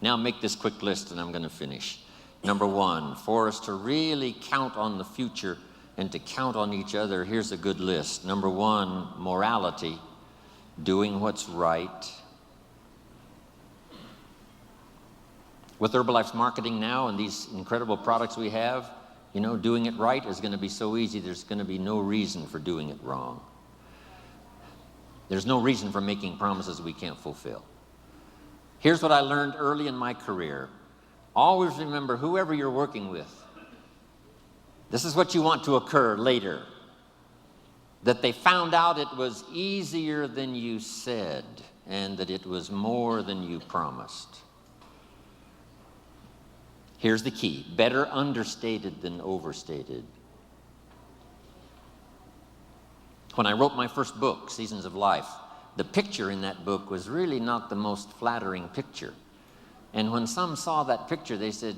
Now make this quick list and I'm going to finish. Number one, for us to really count on the future and to count on each other, here's a good list. Number one, morality, doing what's right. With Herbalife's marketing now and these incredible products we have, you know, doing it right is going to be so easy, there's going to be no reason for doing it wrong. There's no reason for making promises we can't fulfill. Here's what I learned early in my career. Always remember, whoever you're working with, this is what you want to occur later. That they found out it was easier than you said, and that it was more than you promised. Here's the key: better understated than overstated. When I wrote my first book, Seasons of Life, the picture in that book was really not the most flattering picture. And when some saw that picture, they said,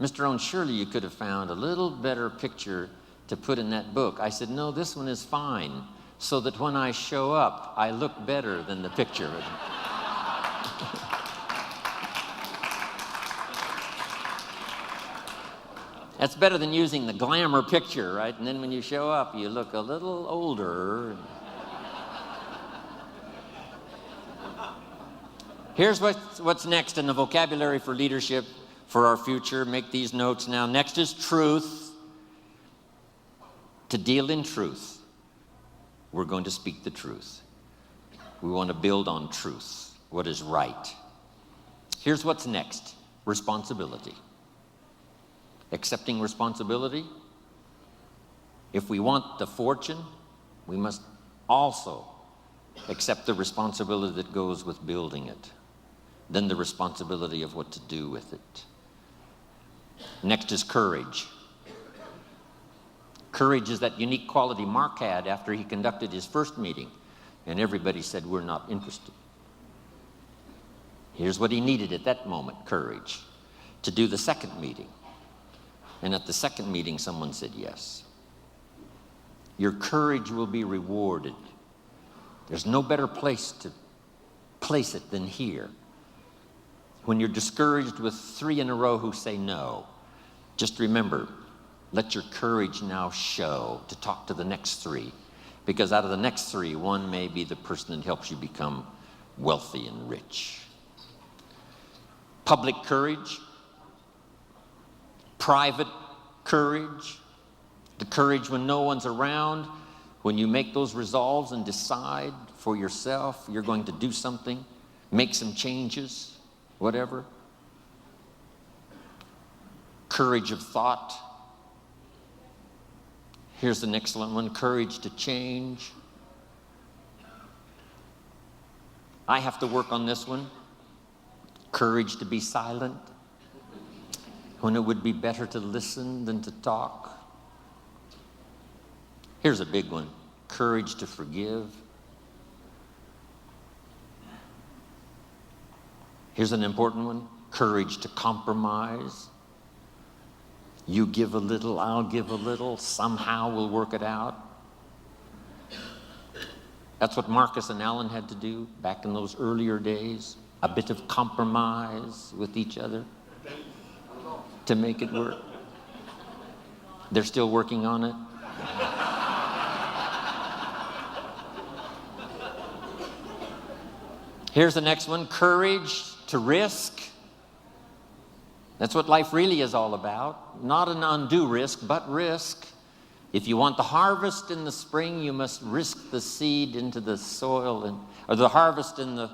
"Mr. Rohn, surely you could have found a little better picture to put in that book." I said, "No, this one is fine, so that when I show up, I look better than the picture." That's better than using the glamour picture, right? And then when you show up, you look a little older. Here's what's next in the vocabulary for leadership for our future. Make these notes now. Next is truth. To deal in truth, we're going to speak the truth. We want to build on truth, what is right. Here's what's next: responsibility. Accepting responsibility. If we want the fortune, we must also accept the responsibility that goes with building it, then the responsibility of what to do with it. Next is courage. Courage is that unique quality Mark had after he conducted his first meeting, and everybody said, "We're not interested." Here's what he needed at that moment: courage to do the second meeting. And at the second meeting, someone said yes. Your courage will be rewarded. There's no better place to place it than here. When you're discouraged with 3 in a row who say no, just remember, let your courage now show to talk to the next 3. Because out of the next 3, one may be the person that helps you become wealthy and rich. Public courage. Private courage, the courage when no one's around, when you make those resolves and decide for yourself you're going to do something, make some changes, whatever. Courage of thought. Here's an excellent one: courage to change. I have to work on this one. Courage to be silent when it would be better to listen than to talk. Here's a big one: courage to forgive. Here's an important one: courage to compromise. You give a little, I'll give a little, somehow we'll work it out. That's what Marcus and Alan had to do back in those earlier days. A bit of compromise with each other to make it work. They're still working on it. Here's the next one: courage to risk. That's what life really is all about. Not an undue risk, but risk. If you want the harvest in the spring, you must risk the seed into the soil, or the harvest in the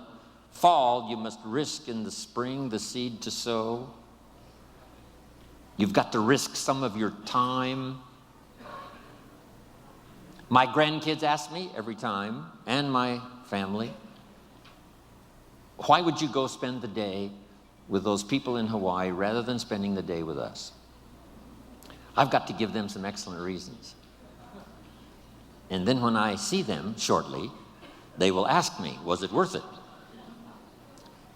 fall, you must risk in the spring the seed to sow. You've got to risk some of your time. My grandkids ask me every time, and my family, why would you go spend the day with those people in Hawaii rather than spending the day with us? I've got to give them some excellent reasons. And then when I see them shortly, they will ask me, was it worth it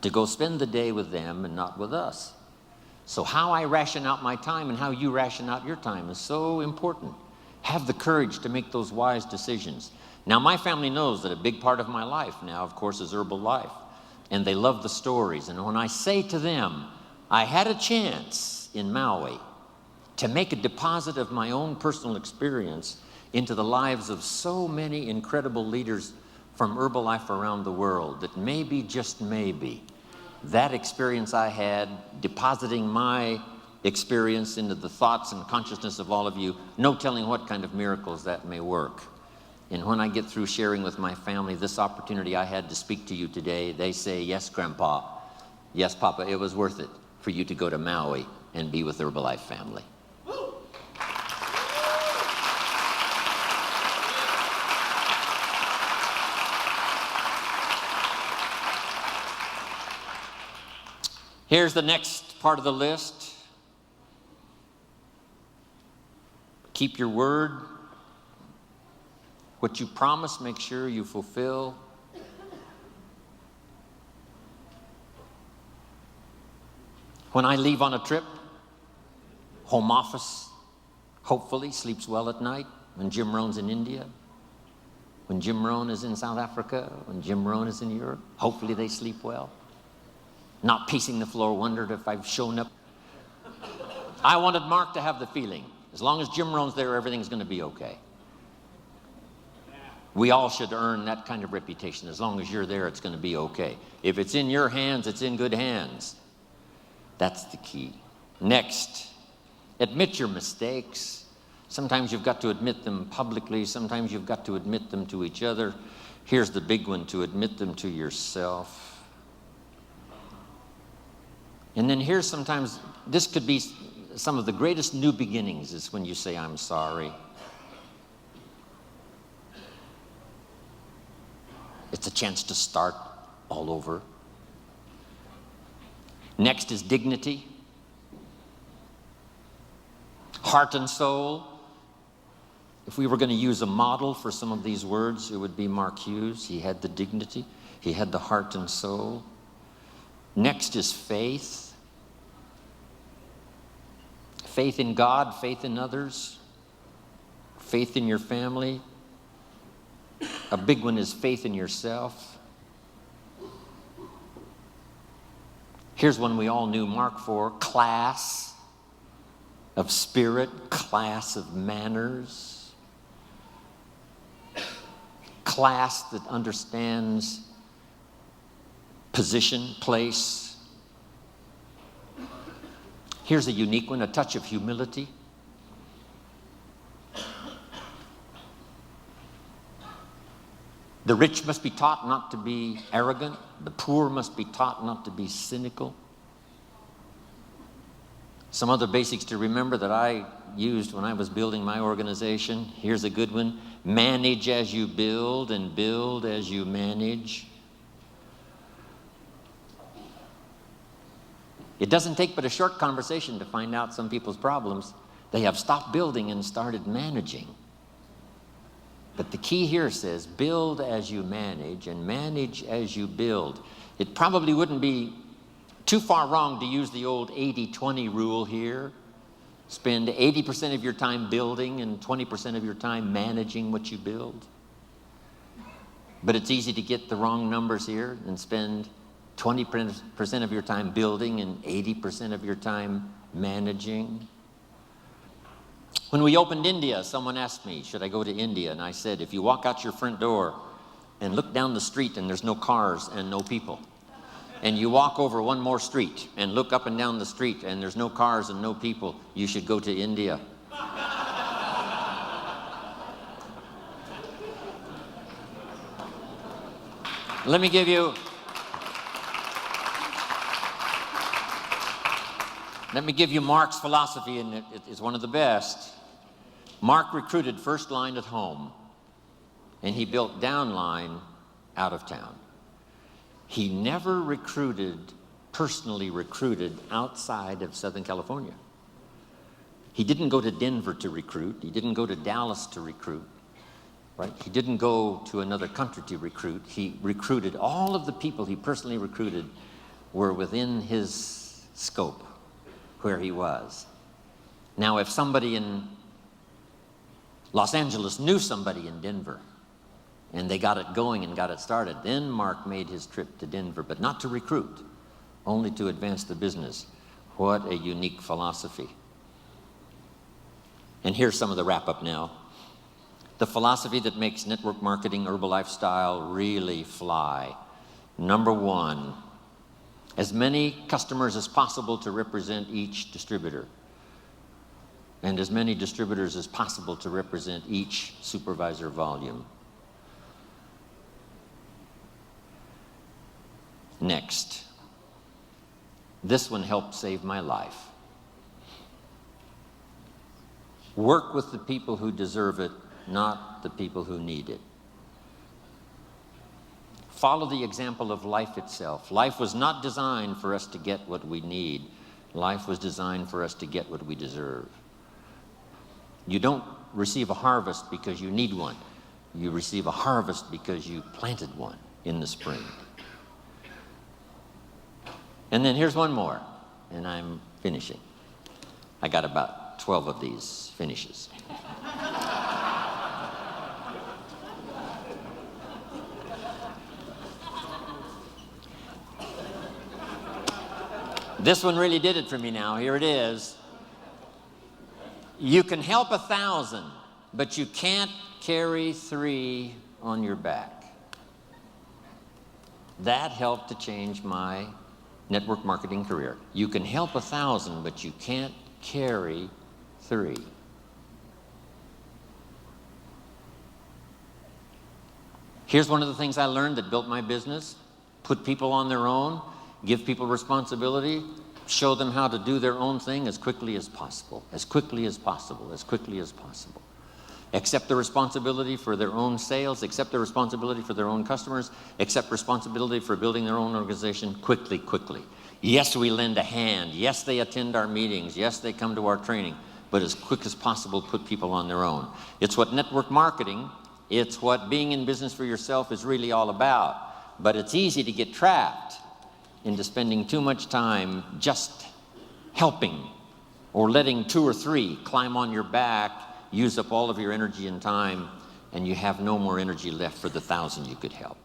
to go spend the day with them and not with us? So how I ration out my time and how you ration out your time is so important. Have the courage to make those wise decisions. Now, my family knows that a big part of my life now, of course, is Herbalife. and they love the stories. And when I say to them, I had a chance in Maui to make a deposit of my own personal experience into the lives of so many incredible leaders from Herbalife around the world, that maybe, just maybe, that experience I had, depositing my experience into the thoughts and consciousness of all of you, no telling what kind of miracles that may work. And when I get through sharing with my family this opportunity I had to speak to you today, they say, yes, Grandpa, yes, Papa, it was worth it for you to go to Maui and be with the Herbalife family. Here's the next part of the list. Keep your word. What you promise, make sure you fulfill. When I leave on a trip, home office hopefully sleeps well at night. When Jim Rohn's in India, when Jim Rohn is in South Africa, when Jim Rohn is in Europe, hopefully they sleep well. Not pacing the floor, wondered if I've shown up. I wanted Mark to have the feeling, as long as Jim Rohn's there, everything's going to be okay. We all should earn that kind of reputation. As long as you're there, it's going to be okay. If it's in your hands, it's in good hands. That's the key. Next, admit your mistakes. Sometimes you've got to admit them publicly. Sometimes you've got to admit them to each other. Here's the big one, to admit them to yourself. And then here's sometimes, this could be some of the greatest new beginnings, is when you say, I'm sorry. It's a chance to start all over. Next is dignity. Heart and soul. If we were going to use a model for some of these words, it would be Mark Hughes. He had the dignity. He had the heart and soul. Next is faith. Faith in God, faith in others, faith in your family. A big one is faith in yourself. Here's one we all knew Mark for: class of spirit, class of manners, class that understands position, place. Here's a unique one, a touch of humility. The rich must be taught not to be arrogant. The poor must be taught not to be cynical. Some other basics to remember that I used when I was building my organization. Here's a good one: manage as you build and build as you manage. It doesn't take but a short conversation to find out some people's problems. They have stopped building and started managing. But the key here says, build as you manage and manage as you build. It probably wouldn't be too far wrong to use the old 80-20 rule here. Spend 80% of your time building and 20% of your time managing what you build. But it's easy to get the wrong numbers here and spend 20% of your time building and 80% of your time managing. When we opened India, someone asked me, should I go to India? And I said, if you walk out your front door and look down the street and there's no cars and no people, and you walk over one more street and look up and down the street and there's no cars and no people, you should go to India. Let me give you Mark's philosophy, and it's one of the best. Mark recruited first line at home, and he built downline out of town. He never personally recruited outside of Southern California. He didn't go to Denver to recruit. He didn't go to Dallas to recruit. Right? He didn't go to another country to recruit. He recruited. All of the people he personally recruited were within his scope, where he was. Now, if somebody in Los Angeles knew somebody in Denver, And they got it going and got it started. Then Mark made his trip to Denver, but not to recruit, only to advance the business. What a unique philosophy. And here's some of the wrap-up now. The philosophy that makes network marketing, Herbalife style, really fly. Number one, as many customers as possible to represent each distributor, and as many distributors as possible to represent each supervisor volume. Next, this one helped save my life. Work with the people who deserve it, not the people who need it. Follow the example of life itself. Life was not designed for us to get what we need. Life was designed for us to get what we deserve. You don't receive a harvest because you need one. You receive a harvest because you planted one in the spring. And then here's one more, and I'm finishing. I got about 12 of these finishes. This one really did it for me now. Here it is. You can help 1,000, but you can't carry 3 on your back. That helped to change my network marketing career. You can help 1,000, but you can't carry 3. Here's one of the things I learned that built my business. Put people on their own, give people responsibility, show them how to do their own thing as quickly as possible, as quickly as possible, as quickly as possible. Accept the responsibility for their own sales, accept the responsibility for their own customers, accept responsibility for building their own organization quickly, quickly. Yes, we lend a hand. Yes, they attend our meetings. Yes, they come to our training. But as quick as possible, put people on their own. It's what network marketing, it's what being in business for yourself is really all about. But it's easy to get trapped into spending too much time just helping or letting 2 or 3 climb on your back, use up all of your energy and time, and you have no more energy left for the 1,000 you could help.